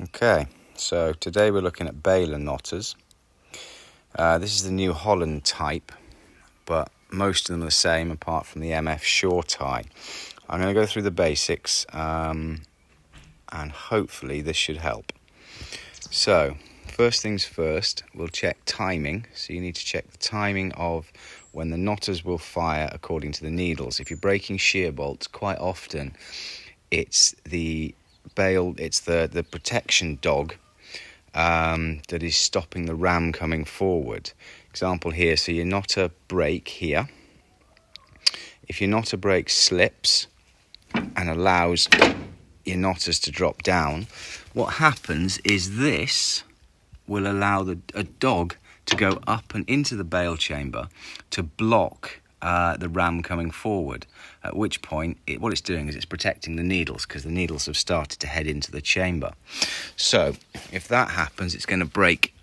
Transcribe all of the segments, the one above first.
Okay, so today we're looking at baler knotters. This is the New Holland type, but most of them are the same apart from the MF shore tie. I'm going to go through the basics and hopefully this should help. So, first things first, we'll check timing. So you need to check the timing of when the knotters will fire according to the needles. If you're breaking shear bolts, quite often it's the protection dog that is stopping the ram coming forward. Example here, so your knotter break here. If your knotter break slips and allows your knotters to drop down, what happens is this will allow a dog to go up and into the bale chamber to block the ram coming forward, at which point what it's doing is it's protecting the needles, because the needles have started to head into the chamber. So if that happens, it's going to break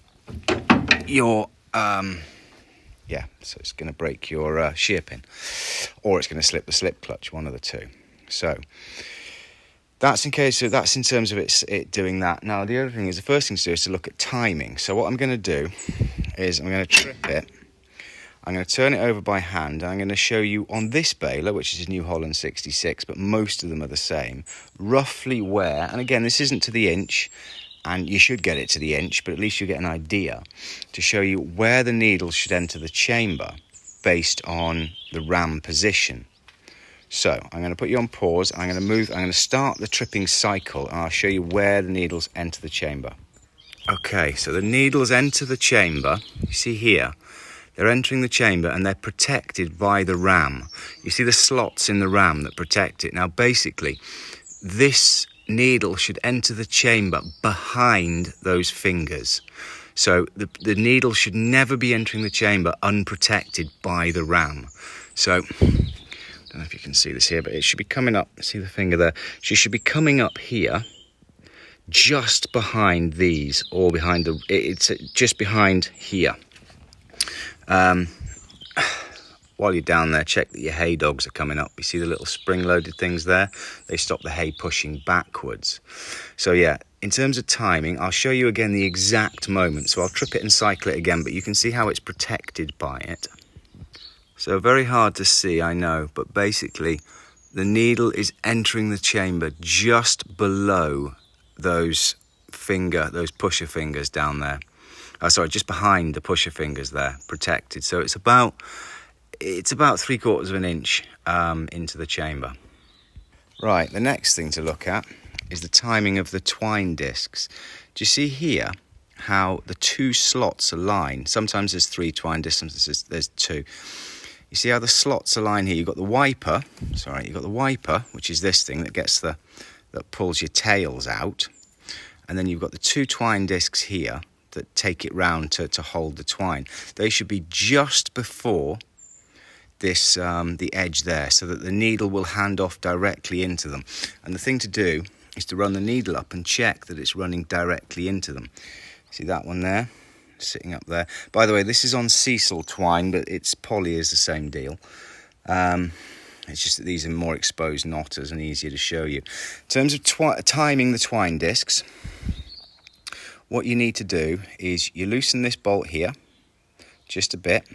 your it's going to break your shear pin, or it's going to slip the slip clutch, one of the two. So that's in terms of it doing that. Now the other thing is, the first thing to do is to look at timing. So what I'm going to do is I'm going to trip it. I'm going to turn it over by hand, and I'm going to show you on this baler, which is a New Holland 66, but most of them are the same, roughly where, and again, this isn't to the inch, and you should get it to the inch, but at least you get an idea, to show you where the needle should enter the chamber based on the ram position. So I'm going to put you on pause, I'm going to start the tripping cycle, and I'll show you where the needles enter the chamber. Okay, so the needles enter the chamber, you see here, they're entering the chamber and they're protected by the ram. You see the slots in the ram that protect it. Now basically, this needle should enter the chamber behind those fingers. So the needle should never be entering the chamber unprotected by the ram. So, I don't know if you can see this here, but it should be coming up. See the finger there? She should be coming up here, just behind these, or behind it's just behind here. While you're down there, check that your hay dogs are coming up. You see the little spring-loaded things there? They stop the hay pushing backwards. So yeah, in terms of timing, I'll show you again the exact moment. So I'll trip it and cycle it again, but you can see how it's protected by it. So very hard to see, I know, but basically the needle is entering the chamber just below those pusher fingers down there. Just behind the pusher fingers there, protected. So it's about 3/4 of an inch into the chamber. Right, the next thing to look at is the timing of the twine discs. Do you see here how the two slots align? Sometimes there's 3 twine discs, sometimes there's 2. You see how the slots align here? You've got the wiper, which is this thing that pulls your tails out. And then you've got the 2 twine discs here that take it round to hold the twine. They should be just before this the edge there, so that the needle will hand off directly into them. And the thing to do is to run the needle up and check that it's running directly into them. See that one there, sitting up there? By the way, this is on Cecil twine, but its poly is the same deal. It's just that these are more exposed knotters and easier to show you. In terms of timing the twine discs, what you need to do is you loosen this bolt here just a bit,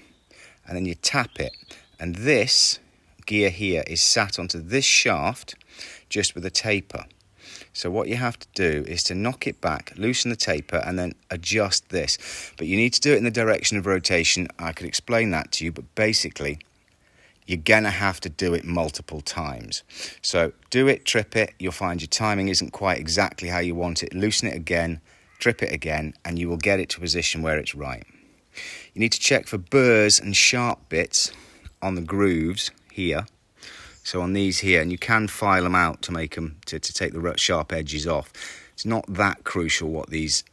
and then you tap it, and this gear here is sat onto this shaft just with a taper. So what you have to do is to knock it back, loosen the taper, and then adjust this. But you need to do it in the direction of rotation. I could explain that to you, but basically you're gonna have to do it multiple times. So do it, trip it, you'll find your timing isn't quite exactly how you want it. Loosen it again, trip it again, and you will get it to a position where it's right. You need to check for burrs and sharp bits on the grooves here. So on these here, and you can file them out to make them to take the sharp edges off. It's not that crucial what these.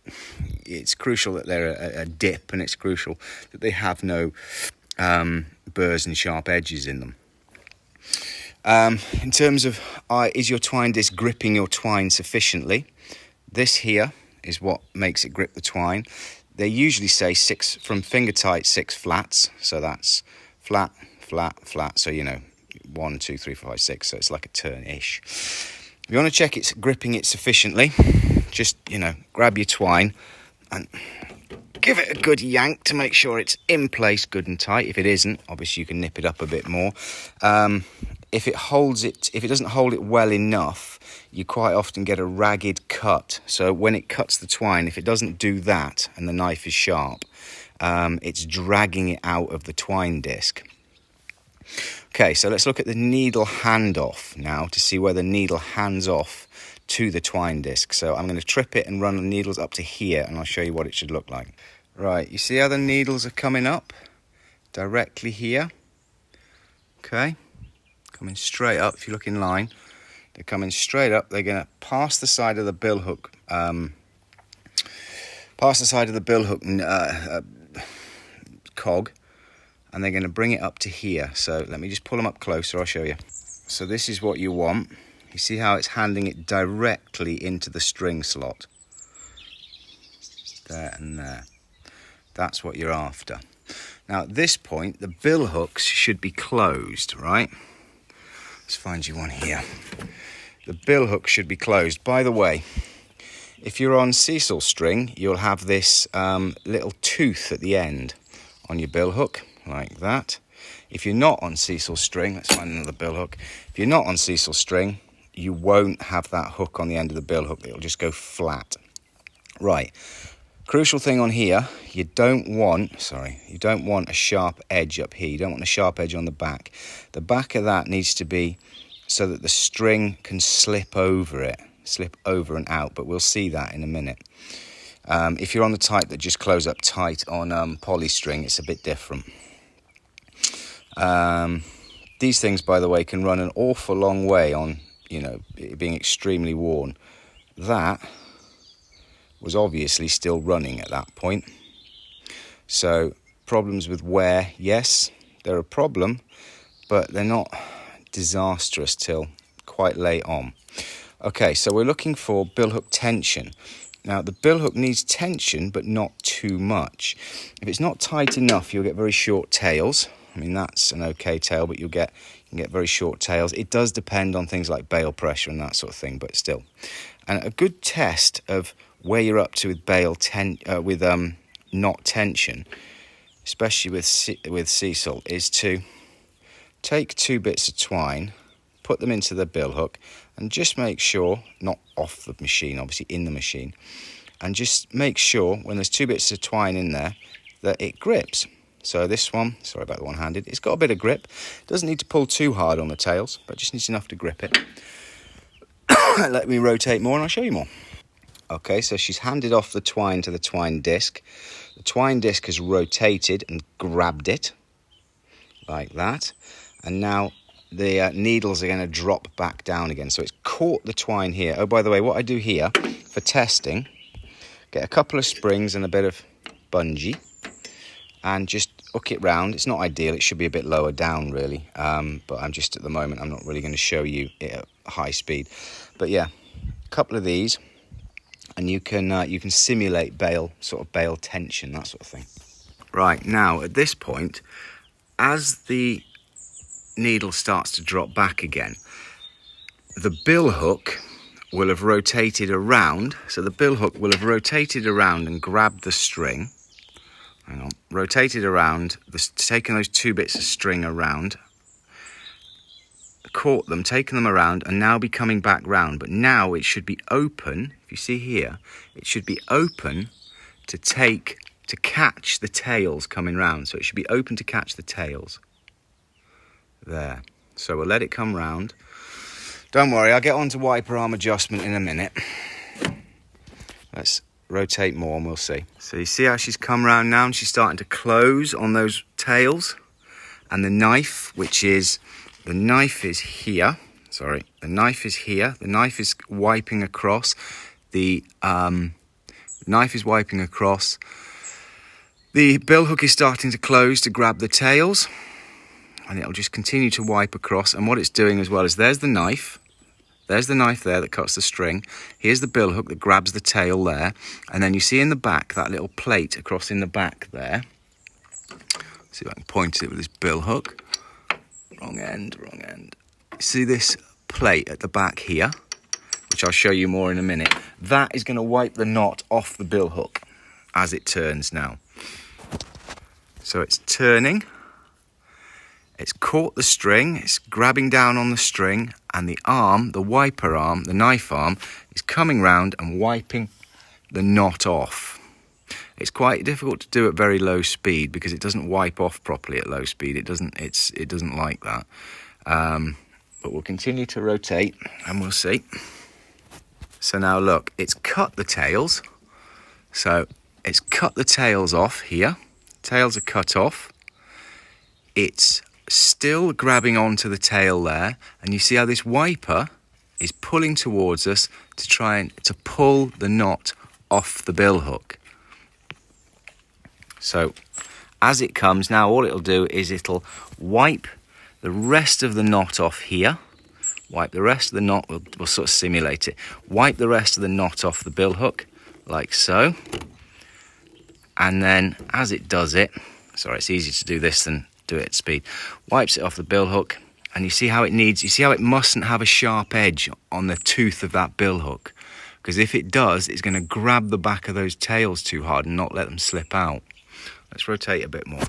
It's crucial that they're a dip, and it's crucial that they have no burrs and sharp edges in them. In terms of is your twine disc gripping your twine sufficiently? This here is what makes it grip the twine. They usually say 6 from finger tight, 6 flats. So that's flat, flat, flat. So 1, 2, 3, 4, 5, 6. So it's like a turn-ish. If you want to check it's gripping it sufficiently, just, you know, grab your twine and give it a good yank to make sure it's in place good and tight. If it isn't, obviously you can nip it up a bit more. If it doesn't hold it well enough, you quite often get a ragged cut. So when it cuts the twine, if it doesn't do that and the knife is sharp, it's dragging it out of the twine disc. Okay, so let's look at the needle handoff now to see where the needle hands off to the twine disc. So I'm going to trip it and run the needles up to here, and I'll show you what it should look like. Right, you see how the needles are coming up directly here? Okay, coming straight up. If you look in line, they're coming straight up. They're going to pass the side of the bill hook, cog, and they're going to bring it up to here. So let me just pull them up closer, I'll show you. So this is what you want. You see how it's handing it directly into the string slot. There and there. That's what you're after. Now at this point, the bill hooks should be closed, right? Let's find you one here. The bill hook should be closed. By the way, if you're on Cecil string, you'll have this little tooth at the end on your bill hook, like that. If you're not on Cecil string, let's find another bill hook. If you're not on Cecil string, you won't have that hook on the end of the bill hook. It'll just go flat. Right. Crucial thing on here, you don't want a sharp edge up here. You don't want a sharp edge on the back. The back of that needs to be so that the string can slip over it, slip over and out, but we'll see that in a minute. If you're on the type that just close up tight on poly string, it's a bit different. These things, by the way, can run an awful long way on, you know, it being extremely worn. That was obviously still running at that point. So problems with wear, yes, they're a problem, but they're not disastrous till quite late on. Okay, so we're looking for bill hook tension. Now the bill hook needs tension, but not too much. If it's not tight enough, you'll get very short tails. I mean, that's an okay tail, but you can get very short tails. It does depend on things like bale pressure and that sort of thing, but still. And a good test of where you're up to with knot tension, especially with Cecil, is to take 2 bits of twine, put them into the bill hook, and just make sure, not off the machine, obviously in the machine, and just make sure when there's 2 bits of twine in there that it grips. So this one, sorry about the one-handed, it's got a bit of grip. Doesn't need to pull too hard on the tails, but just needs enough to grip it. Let me rotate more and I'll show you more. Okay, so she's handed off the twine to the twine disc. The twine disc has rotated and grabbed it, like that. And now the needles are going to drop back down again. So it's caught the twine here. Oh, by the way, what I do here for testing, get a couple of springs and a bit of bungee, and just hook it round. It's not ideal, it should be a bit lower down really, but I'm just at the moment, I'm not really going to show you it at high speed. But yeah, a couple of these, and you can simulate bale tension, that sort of thing. Right, now at this point, as the needle starts to drop back again, the bill hook will have rotated around. So the bill hook will have rotated around and grabbed the string. Hang on, rotated around, taken those 2 bits of string around, caught them, taken them around, and now be coming back round. But now it should be open, if you see here, it should be open to catch the tails coming round. So it should be open to catch the tails. There. So we'll let it come round. Don't worry, I'll get on to wiper arm adjustment in a minute. Let's rotate more and we'll see. So you see how she's come round now and she's starting to close on those tails. And the knife is here. Sorry, the knife is here. The knife is wiping across. The knife is wiping across. The bill hook is starting to close to grab the tails. And it'll just continue to wipe across. And what it's doing as well is there's the knife. There's the knife there that cuts the string. Here's the bill hook that grabs the tail there. And then you see in the back, that little plate across in the back there. Let's see if I can point it with this bill hook. Wrong end. See this plate at the back here? which I'll show you more in a minute, that is going to wipe the knot off the bill hook as it turns now. So it's turning, it's caught the string, it's grabbing down on the string, and the arm, the wiper arm, the knife arm, is coming round and wiping the knot off. It's quite difficult to do at very low speed because it doesn't wipe off properly at low speed. It doesn't like that. But we'll continue to rotate and we'll see. So now look, it's cut the tails. So it's cut the tails off here. Tails are cut off. It's still grabbing onto the tail there. And you see how this wiper is pulling towards us to try to pull the knot off the bill hook. So as it comes, now all it'll do is it'll wipe the rest of the knot off here. Wipe the rest of the knot, we'll sort of simulate it. Wipe the rest of the knot off the bill hook, like so. And then as it does it, sorry, it's easier to do this than do it at speed. Wipes it off the bill hook, and you see how it mustn't have a sharp edge on the tooth of that bill hook. Because if it does, it's going to grab the back of those tails too hard and not let them slip out. Let's rotate a bit more.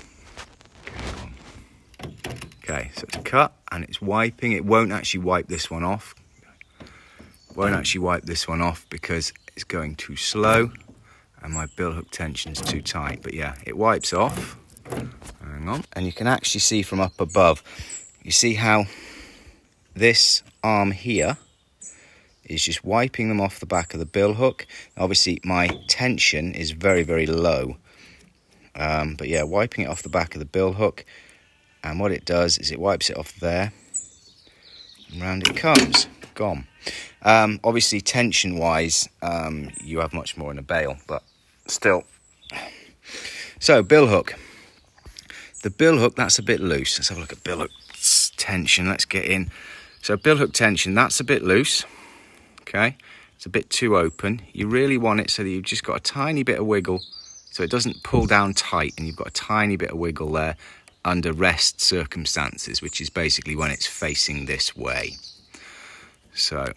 Okay, so it's cut and it's wiping. It won't actually wipe this one off. Won't actually wipe this one off because it's going too slow and my bill hook tension is too tight. But yeah, it wipes off. Hang on. And you can actually see from up above, you see how this arm here is just wiping them off the back of the bill hook. Obviously, my tension is very, very low. But yeah, wiping it off the back of the bill hook. And what it does is it wipes it off there. And round it comes. Gone. Obviously, tension-wise, you have much more in a bale, but still. So, bill hook. The bill hook, that's a bit loose. Let's have a look at bill hook tension. Let's get in. So, bill hook tension, that's a bit loose. Okay, it's a bit too open. You really want it so that you've just got a tiny bit of wiggle so it doesn't pull down tight, and you've got a tiny bit of wiggle there under rest circumstances, which is basically when it's facing this way. So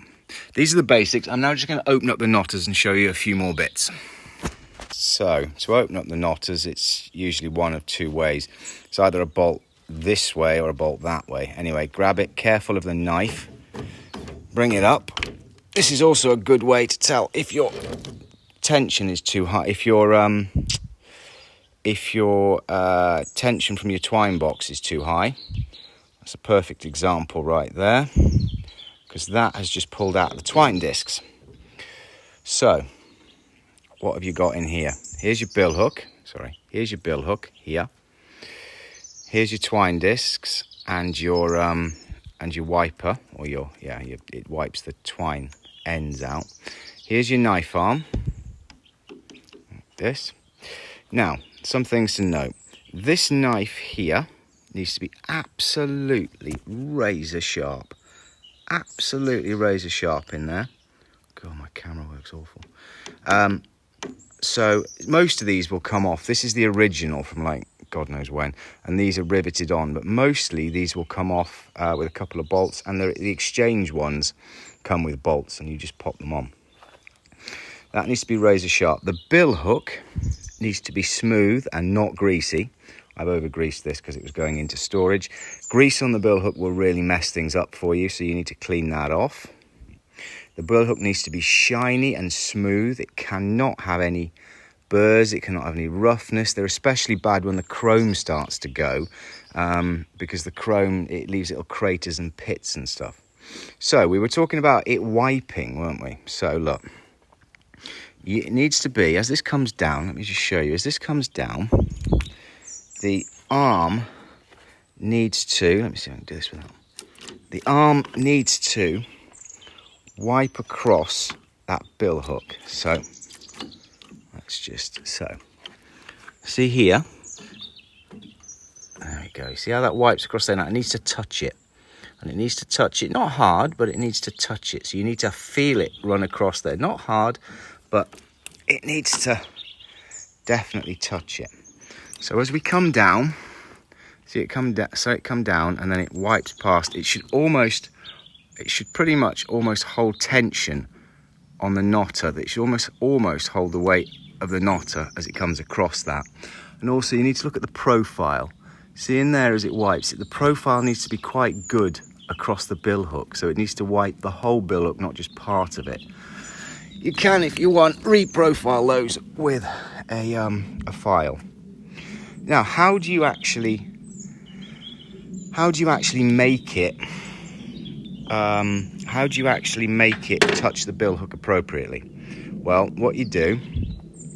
these are the basics. I'm now just going to open up the knotters and show you a few more bits. So to open up the knotters, it's usually one of two ways. It's either a bolt this way or a bolt that way. Anyway, grab it, careful of the knife, bring it up. This is also a good way to tell if your tension is too high. If your tension from your twine box is too high, that's a perfect example right there, because that has just pulled out the twine discs. So, what have you got in here? Here's your bill hook. Sorry, here's your bill hook here. Here's your twine discs and your wiper, or it wipes the twine ends out. Here's your knife arm. Like this. Now, some things to note. This knife here needs to be absolutely razor sharp. Absolutely razor sharp in there. God, my camera works awful. So most of these will come off. This is the original from like God knows when, and these are riveted on, but mostly these will come off with a couple of bolts, and the exchange ones come with bolts, and you just pop them on. That needs to be razor sharp. The bill hook needs to be smooth and not greasy. I've over greased this because it was going into storage. Grease on the bill hook will really mess things up for you, so you need to clean that off. The bill hook needs to be shiny and smooth. It cannot have any burrs, it cannot have any roughness. They're especially bad when the chrome starts to go, because the chrome, it leaves little craters and pits and stuff. So we were talking about it wiping, weren't we? So look, it needs to be, as this comes down, let me just show you, as this comes down, the arm needs to, let me see if I can do this without, the arm needs to wipe across that bill hook. So let's just, so see here, there we go, see how that wipes across there? Now it needs to touch it, and it needs to touch it, not hard, but it needs to touch it. So you need to feel it run across there, not hard, but it needs to definitely touch it. So as we come down, see it come down, so it come down and then it wipes past. It should pretty much almost hold tension on the knotter that should almost hold the weight of the knotter as it comes across that. And also you need to look at the profile. See in there as it wipes it, the profile needs to be quite good across the bill hook, so it needs to wipe the whole bill hook, not just part of it. You can, if you want, reprofile those with a file. Now, how do you actually make it? How do you actually make it touch the bill hook appropriately? Well, what you do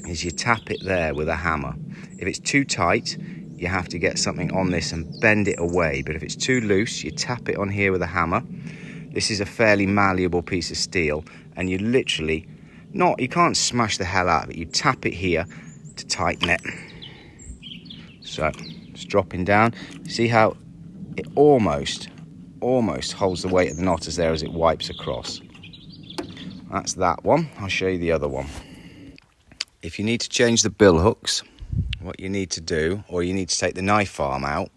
is you tap it there with a hammer. If it's too tight, you have to get something on this and bend it away. But if it's too loose, you tap it on here with a hammer. This is a fairly malleable piece of steel, and you literally, you can't smash the hell out of it. You tap it here to tighten it. So it's dropping down. See how it almost holds the weight of the knotters there as it wipes across. That's that one. I'll show you the other one. If you need to change the bill hooks, what you need to do, or you need to take the knife arm out,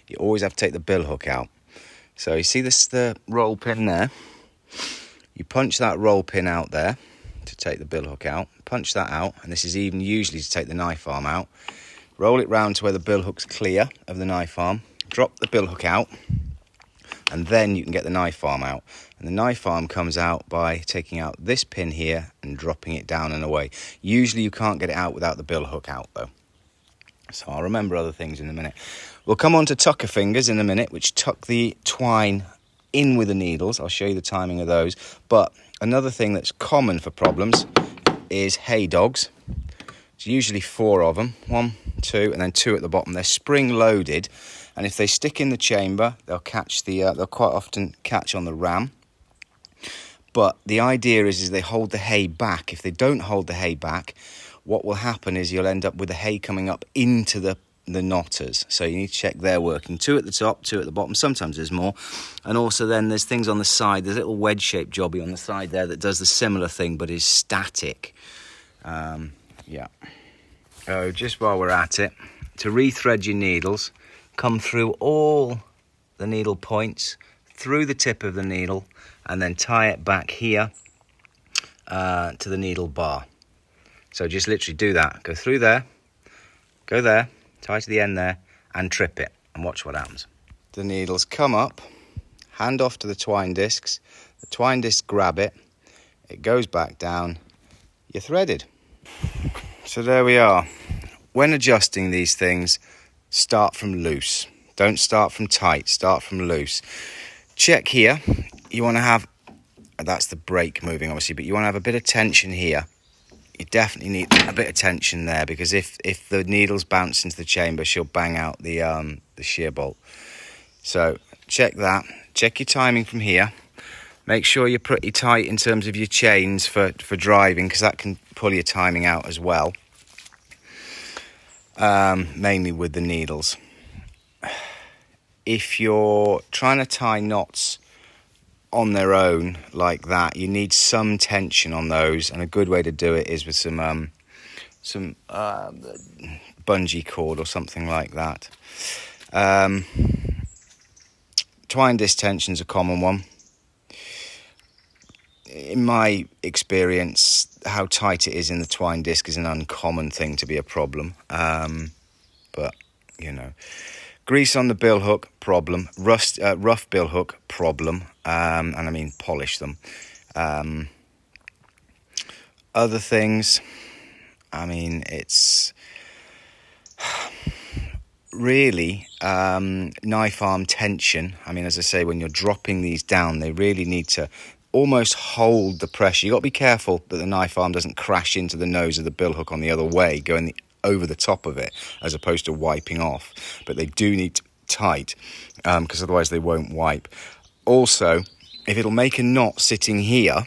you always have to take the bill hook out. So you see the roll pin there? You punch that roll pin out there to take the bill hook out. Punch that out, and this is even usually to take the knife arm out. Roll it round to where the bill hook's clear of the knife arm. Drop the bill hook out, and then you can get the knife arm out. And the knife arm comes out by taking out this pin here and dropping it down and away. Usually you can't get it out without the bill hook out though. So I'll remember other things in a minute. We'll come on to tucker fingers in a minute, which tuck the twine in with the needles. I'll show you the timing of those. But another thing that's common for problems is hay dogs. It's usually 4 of them, 1, 2, and then 2 at the bottom. They're spring loaded, and if they stick in the chamber, they'll catch they'll quite often catch on the ram. But the idea is they hold the hay back. If they don't hold the hay back, what will happen is you'll end up with the hay coming up into the knotters. So you need to check they're working. 2 at the top, 2 at the bottom. Sometimes there's more. And also then there's things on the side. There's a little wedge-shaped jobby on the side there that does the similar thing but is static. Yeah. Oh, just while we're at it, to rethread your needles, come through all the needle points, through the tip of the needle, and then tie it back here to the needle bar. So just literally do that. Go through there, go there, tie to the end there, and trip it, and watch what happens. The needles come up, hand off to the twine discs. The twine discs grab it, it goes back down, you're threaded. So there we are. When adjusting these things, start from loose. Don't start from tight, start from loose. Check here. You want to have, that's the brake moving obviously, but you want to have a bit of tension here. You definitely need a bit of tension there, because if the needles bounce into the chamber, she'll bang out the shear bolt. So check that. Check your timing from here. Make sure you're pretty tight in terms of your chains for driving, because that can pull your timing out as well. Mainly with the needles. If you're trying to tie knots on their own like that, you need some tension on those, and a good way to do it is with some bungee cord or something like that. Twine disc tension's a common one. In my experience, how tight it is in the twine disc is an uncommon thing to be a problem. But, you know. Grease on the bill hook, problem. Rough bill hook, problem. And I mean polish them. Other things, I mean, it's really knife arm tension. I mean, as I say, when you're dropping these down, they really need to almost hold the pressure. You've got to be careful that the knife arm doesn't crash into the nose of the bill hook on the other way, going over the top of it, as opposed to wiping off. But they do need to be tight, because otherwise they won't wipe. Also, if it'll make a knot sitting here,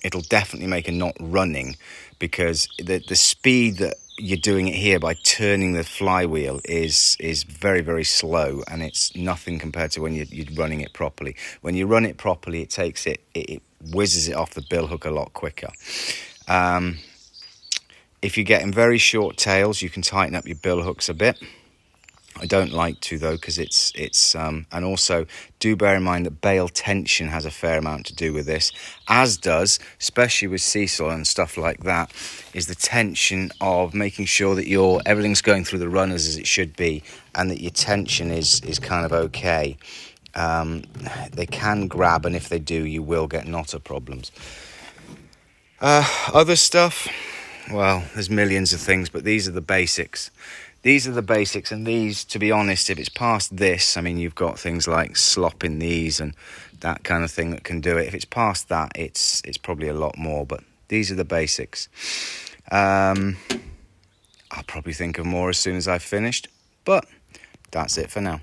it'll definitely make a knot running, because the speed that you're doing it here by turning the flywheel is very, very slow, and it's nothing compared to when you're running it properly. When you run it properly, it takes it whizzes it off the bill hook a lot quicker. If you're getting very short tails, you can tighten up your bill hooks a bit. I don't like to though, because it's and also do bear in mind that bale tension has a fair amount to do with this, as does, especially with sea soil and stuff like that, is the tension of making sure that everything's going through the runners as it should be, and that your tension is kind of okay. They can grab, and if they do, you will get knotter problems. Other stuff, well, there's millions of things, but these are the basics. These are the basics, and these, to be honest, if it's past this, I mean, you've got things like slop in these and that kind of thing that can do it. If it's past that, it's probably a lot more, but these are the basics. I'll probably think of more as soon as I've finished, but that's it for now.